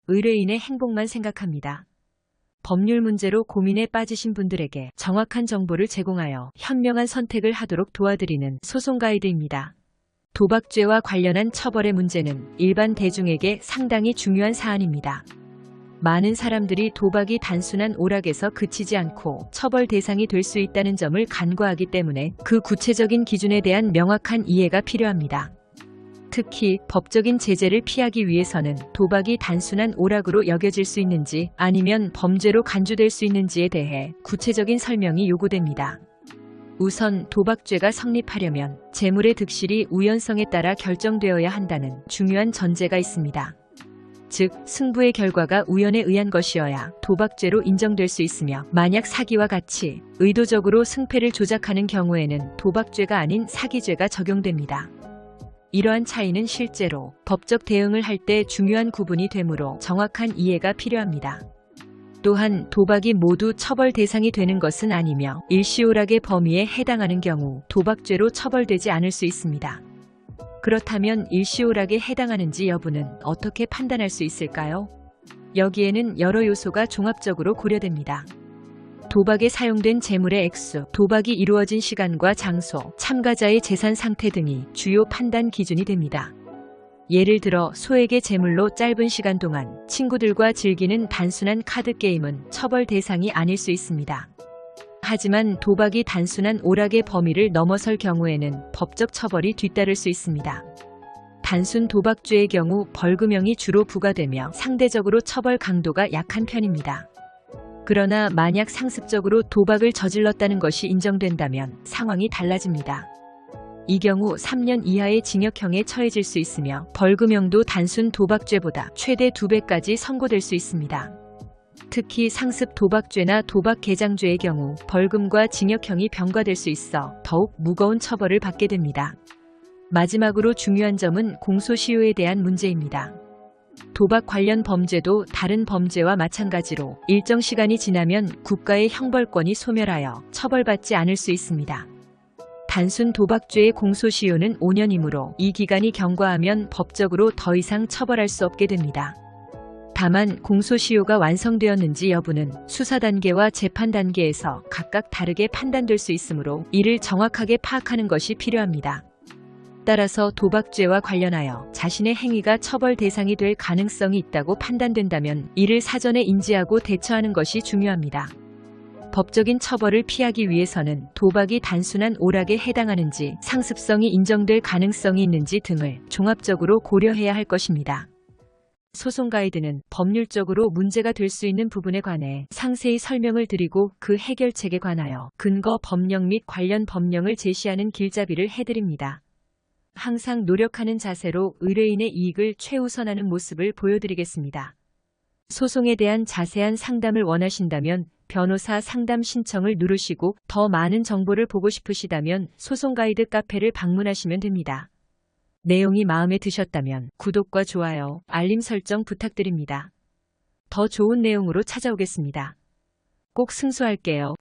의뢰인의 행복만 생각합니다. 법률 문제로 고민에 빠지신 분들에게 정확한 정보를 제공하여 현명한 선택을 하도록 도와드리는 소송 가이드입니다. 도박죄와 관련한 처벌의 문제는 일반 대중에게 상당히 중요한 사안입니다. 많은 사람들이 도박이 단순한 오락에서 그치지 않고 처벌 대상이 될 수 있다는 점을 간과하기 때문에 그 구체적인 기준에 대한 명확한 이해가 필요합니다. 특히 법적인 제재를 피하기 위해서는 도박이 단순한 오락으로 여겨질 수 있는지 아니면 범죄로 간주될 수 있는지에 대해 구체적인 설명이 요구됩니다. 우선 도박죄가 성립하려면 재물의 득실이 우연성에 따라 결정되어야 한다는 중요한 전제가 있습니다. 즉, 승부의 결과가 우연에 의한 것이어야 도박죄로 인정될 수 있으며 만약 사기와 같이 의도적으로 승패를 조작하는 경우에는 도박죄가 아닌 사기죄가 적용됩니다. 이러한 차이는 실제로 법적 대응을 할 때 중요한 구분이 되므로 정확한 이해가 필요합니다. 또한 도박이 모두 처벌 대상이 되는 것은 아니며 일시오락의 범위에 해당하는 경우 도박죄로 처벌되지 않을 수 있습니다. 그렇다면 일시오락에 해당하는지 여부는 어떻게 판단할 수 있을까요? 여기에는 여러 요소가 종합적으로 고려됩니다. 도박에 사용된 재물의 액수, 도박이 이루어진 시간과 장소, 참가자의 재산 상태 등이 주요 판단 기준이 됩니다. 예를 들어 소액의 재물로 짧은 시간 동안 친구들과 즐기는 단순한 카드게임은 처벌 대상이 아닐 수 있습니다. 하지만 도박이 단순한 오락의 범위를 넘어설 경우에는 법적 처벌이 뒤따를 수 있습니다. 단순 도박죄의 경우 벌금형이 주로 부과되며 상대적으로 처벌 강도가 약한 편입니다. 그러나 만약 상습적으로 도박을 저질렀다는 것이 인정된다면 상황이 달라집니다. 이 경우 3년 이하의 징역형에 처해질 수 있으며 벌금형도 단순 도박죄보다 최대 2배까지 선고될 수 있습니다. 특히 상습 도박죄나 도박 개장죄의 경우 벌금과 징역형이 병과될 수 있어 더욱 무거운 처벌을 받게 됩니다. 마지막으로 중요한 점은 공소시효에 대한 문제입니다. 도박 관련 범죄도 다른 범죄와 마찬가지로 일정 시간이 지나면 국가의 형벌권이 소멸하여 처벌받지 않을 수 있습니다. 단순 도박죄의 공소시효는 5년이므로 이 기간이 경과하면 법적으로 더 이상 처벌할 수 없게 됩니다. 다만 공소시효가 완성되었는지 여부는 수사 단계와 재판 단계에서 각각 다르게 판단될 수 있으므로 이를 정확하게 파악하는 것이 필요합니다. 따라서 도박죄와 관련하여 자신의 행위가 처벌 대상이 될 가능성이 있다고 판단된다면 이를 사전에 인지하고 대처하는 것이 중요합니다. 법적인 처벌을 피하기 위해서는 도박이 단순한 오락에 해당하는지 상습성이 인정될 가능성이 있는지 등을 종합적으로 고려해야 할 것입니다. 소송 가이드는 법률적으로 문제가 될 수 있는 부분에 관해 상세히 설명을 드리고 그 해결책에 관하여 근거 법령 및 관련 법령을 제시하는 길잡이를 해드립니다. 항상 노력하는 자세로 의뢰인의 이익을 최우선하는 모습을 보여드리겠습니다. 소송에 대한 자세한 상담을 원하신다면 변호사 상담 신청을 누르시고 더 많은 정보를 보고 싶으시다면 소송 가이드 카페를 방문하시면 됩니다. 내용이 마음에 드셨다면 구독과 좋아요, 알림 설정 부탁드립니다. 더 좋은 내용으로 찾아오겠습니다. 꼭 승소할게요.